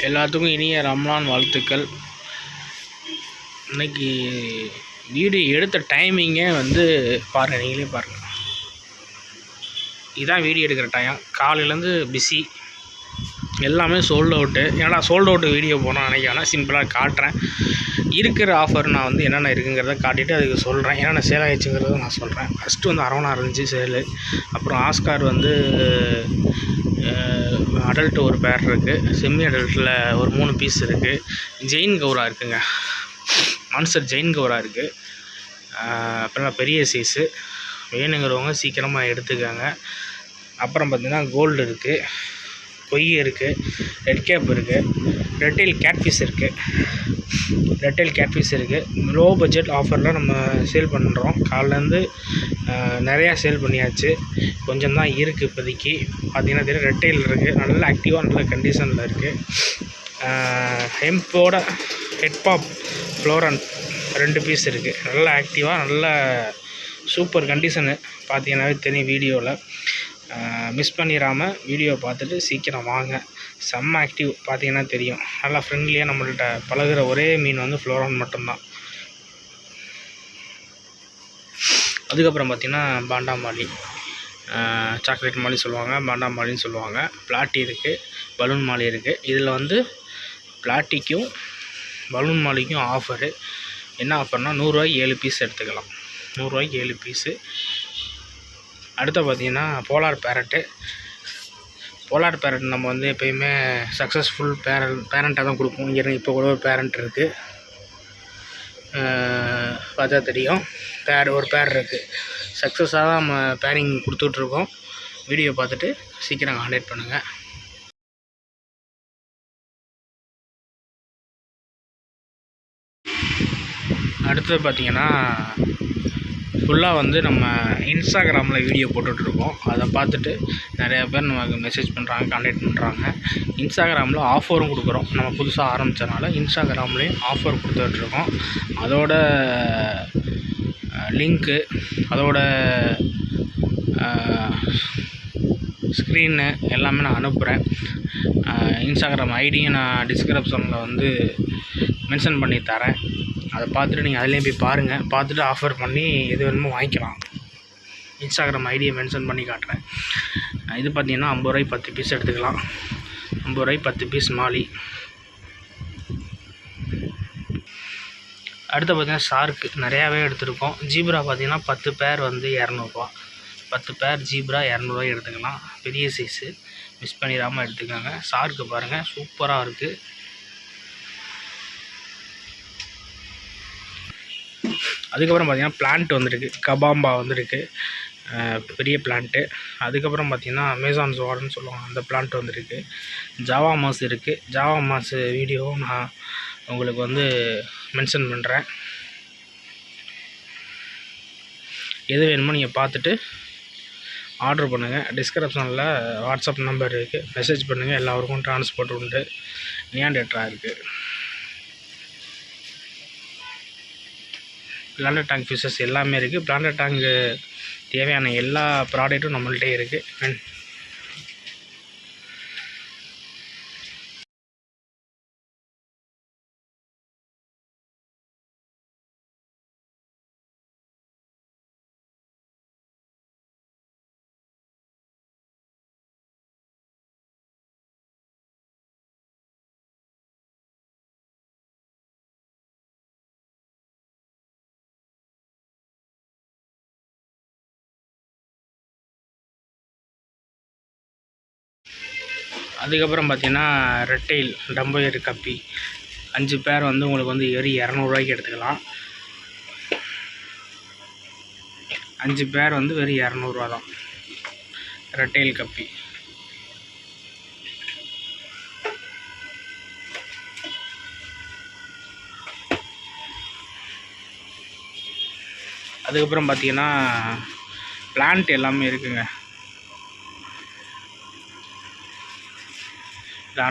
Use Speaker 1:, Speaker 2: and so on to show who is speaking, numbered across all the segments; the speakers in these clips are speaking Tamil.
Speaker 1: எல்லாத்துக்கும் இனிய ரம்லான் வாழ்த்துக்கள். இன்னைக்கு வீடியோ எடுத்த டைமிங்கே வந்து பாருங்கள், நீங்களே பாருங்கள். இதுதான் வீடியோ எடுக்கிற டைம். காலையிலேருந்து பிஸி, எல்லாமே சோல்ட் அவுட்டு. ஏன்னா சோல்ட் அவுட்டு வீடியோ போனால் நினைக்கிறேன். சிம்பிளாக காட்டுறேன். இருக்கிற ஆஃபர் நான் வந்து என்னென்ன இருக்குங்கிறத காட்டிவிட்டு அதுக்கு சொல்கிறேன். என்னென்ன சேல் ஆகிடுச்சுங்கிறத நான் சொல்கிறேன். ஃபஸ்ட்டு வந்து அரவணா இருந்துச்சு சேலு. அப்புறம் ஆஸ்கார் வந்து அடல்ட்டு ஒரு பேர் இருக்குது. செமி அடல்ட்டில் ஒரு 3 பீஸ் இருக்குது. ஜெயின் கௌரா இருக்குங்க, மான்ஸ்டர் ஜெயின் கௌரா இருக்குது. அப்புறம் பெரிய சைஸு வேணுங்கிறவங்க சீக்கிரமாக எடுத்துக்காங்க. அப்புறம் பார்த்திங்கன்னா கோல்டு இருக்குது, கொய் இருக்குது, ரெட் கேப் இருக்குது, ரெட்டைல் கேட்ஃபிஷ் இருக்குது. ரெட்டைல் கேட்ஃபிஷ் இருக்குது. லோ பட்ஜெட் ஆஃபரில் நம்ம சேல் பண்ணுறோம். காலைலேருந்து நிறையா சேல் பண்ணியாச்சு. கொஞ்சம் தான் இருக்குது இப்போதைக்கு. பார்த்திங்கன்னா தெரியும், ரெட்டைல் இருக்குது. நல்ல ஆக்டிவாக நல்ல கண்டிஷனில் இருக்குது. ஹெம்போட ஹெட்பாப் ஃப்ளோரன் 2 பீஸ் இருக்குது. நல்ல ஆக்டிவாக நல்ல சூப்பர் கண்டிஷனு. பார்த்தீங்கன்னாவே தெரியும் வீடியோவில். மிஸ் பண்ணிடாமல் வீடியோ பார்த்துட்டு சீக்கிரம் வாங்க. செம்ம ஆக்டிவ், பார்த்தீங்கன்னா தெரியும். நல்லா ஃப்ரெண்ட்லியாக நம்மள்கிட்ட பழகுற ஒரே மீன் வந்து ஃப்ளோரான் மட்டும்தான். அதுக்கப்புறம் பார்த்திங்கன்னா பாண்டாமாலி, சாக்லேட் மாலி சொல்லுவாங்க, பாண்டாமாலின்னு சொல்லுவாங்க. பிளாட்டி இருக்குது, பலூன் மாலி இருக்குது. இதில் வந்து பிளாட்டிக்கும் பலூன் மாலிக்கும் ஆஃபரு. என்ன ஆஃபர்னால் 100 ரூபாய்க்கு 7 பீஸ் எடுத்துக்கலாம். 100 ரூபாய்க்கு 7 பீஸு. அடுத்து பார்த்திங்கன்னா போலார் பேரட்டு. போலார் பேரட் நம்ம வந்து எப்போயுமே சக்ஸஸ்ஃபுல் பேரண்ட்டாக தான் கொடுப்போம். இங்கே இப்போ கூட ஒரு பேரண்ட் இருக்குது, பார்த்தா தெரியும். ஒரு பேர் இருக்குது. சக்ஸஸாக தான் நம்ம பேரிங் கொடுத்துட்ருக்கோம். வீடியோ பார்த்துட்டு சீக்கிரம் கான்டாக்ட் பண்ணுங்கள். அடுத்தது பார்த்திங்கன்னா ஃபுல்லாக வந்து நம்ம இன்ஸ்டாகிராமில் வீடியோ போட்டுட்ருக்கோம். அதை பார்த்துட்டு நிறையா பேர் நமக்கு மெசேஜ் பண்ணுறாங்க, கான்டாக்ட் பண்ணுறாங்க. இன்ஸ்டாகிராமில் ஆஃபரும் கொடுக்குறோம். நம்ம புதுசாக ஆரம்பித்தனால இன்ஸ்டாகிராம்லேயும் ஆஃபர் கொடுத்துட்ருக்கோம். அதோட லிங்க்கு, அதோட ஸ்க்ரீனு எல்லாமே நான் அனுப்புகிறேன். இன்ஸ்டாகிராம் ஐடியும் நான் டிஸ்கிரிப்ஷனில் வந்து மென்ஷன் பண்ணி தரேன். அதை பார்த்துட்டு நீங்கள் அதுலேயும் போய் பாருங்கள். பார்த்துட்டு ஆஃபர் பண்ணி எது வேணுமோ வாங்கிக்கலாம். இன்ஸ்டாகிராம் ஐடியை மென்ஷன் பண்ணி காட்டுறேன். இது பார்த்திங்கன்னா 50 ரூபாய்க்கு 10 பீஸ் எடுத்துக்கலாம். 50 ரூபாய்க்கு 10 பீஸ் மாலி. அடுத்து பார்த்திங்கன்னா ஷார்க்கு நிறையாவே எடுத்துருக்கோம். ஜீப்ரா பார்த்திங்கன்னா 10 பேர் வந்து 200 ரூபா. 10 பேர் ஜீப்ரா 200 ரூபாய்க்கு எடுத்துக்கலாம். பெரிய சைஸு, மிஸ் பண்ணிடாமல் எடுத்துக்கோங்க. ஷார்க்கு பாருங்கள், சூப்பராக இருக்குது. அதுக்கப்புறம் பார்த்திங்கன்னா பிளான்ட் வந்துருக்கு, கபாம்பா வந்துருக்கு, பெரிய பிளான்ட்டு. அதுக்கப்புறம் பார்த்திங்கன்னா அமேசான் ஜுவார்டுன்னு சொல்லுவாங்க, அந்த பிளான்ட் வந்துருக்கு. ஜாவா மாஸ் இருக்குது. ஜாவா மாஸ் வீடியோவும் நான் உங்களுக்கு வந்து மென்ஷன் பண்ணுறேன். எது வேணுமோ நீங்கள் பார்த்துட்டு ஆர்டர் பண்ணுங்கள். டிஸ்கிரிப்ஷனில் வாட்ஸ்அப் நம்பர் இருக்குது, மெசேஜ் பண்ணுங்கள். எல்லாருக்கும் ட்ரான்ஸ்போர்ட் உண்டு. நியான் டேட்டா இருக்குது. பிளான்ட் டேங்க் ஃபிஷஸ் எல்லாமே இருக்குது. பிளான்ட் டேங்கு தேவையான எல்லா ப்ராடக்ட்டும் நம்மள்கிட்ட இருக்குது. அதுக்கப்புறம் பார்த்திங்கன்னா ரெட்டைல் டம்போயர் கப்பி 5 பேர் வந்து உங்களுக்கு வந்து 200 ரூபாய்க்கு எடுத்துக்கலாம். 5 பேர் வந்து வெறும் 200 ரூபா தான் ரெட்டைல் கப்பி. அதுக்கப்புறம் பார்த்திங்கன்னா பிளான்ட் எல்லாமே இருக்குங்க. இது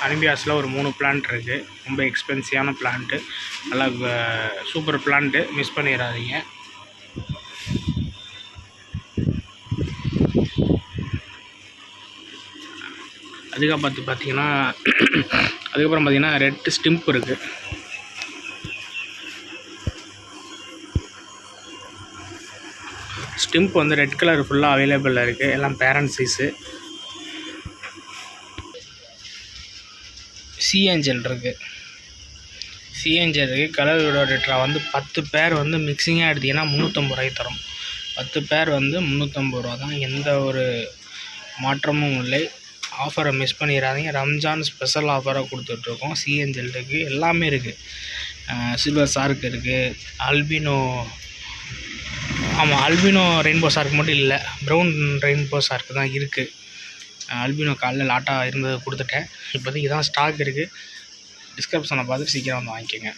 Speaker 1: அனுபியாஸில் ஒரு 3 பிளான்ட் இருக்குது. ரொம்ப எக்ஸ்பென்சிவான பிளான்ட்டு, நல்லா சூப்பர் பிளான்ட்டு, மிஸ் பண்ணிடாதீங்க. அதுக்கப்புறம் பார்த்தீங்கன்னா ரெட் ஸ்டிம்ப் இருக்குது. ஸ்டிம்ப் வந்து ரெட் கலர் ஃபுல்லாக அவைலபிளாக இருக்குது. எல்லாம் பேரண்ட் சைஸு. சி ஏஞ்சல் இருக்குது. கலர் விடோடேட்ரா வந்து 10 பேர் வந்து மிக்சிங்காக எடுத்திங்கன்னா 350 ரூபாய்க்கு தரும். 10 பேர் வந்து 350 ரூபா தான். எந்த ஒரு மாற்றமும் இல்லை. ஆஃபரை மிஸ் பண்ணிடாதீங்க. ரம்ஜான் ஸ்பெஷல் ஆஃபராக கொடுத்துட்ருக்கோம். சி ஏஞ்சல் இருக்குது, எல்லாமே இருக்குது. சில்வர் ஷார்க் இருக்குது, அல்பினோ ரெயின்போ ஷார்க் மட்டும் இல்லை, ப்ரௌன் ரெயின்போ ஷார்க் தான் இருக்குது. அல்பினோ காலைல லாட்டாக இருந்ததை கொடுத்துட்டேன். இப்போதைக்கு தான் ஸ்டாக் இருக்குது. டிஸ்கிரிப்ஷனை பார்த்து சீக்கிரம் வந்து வாங்கிக்கோங்க.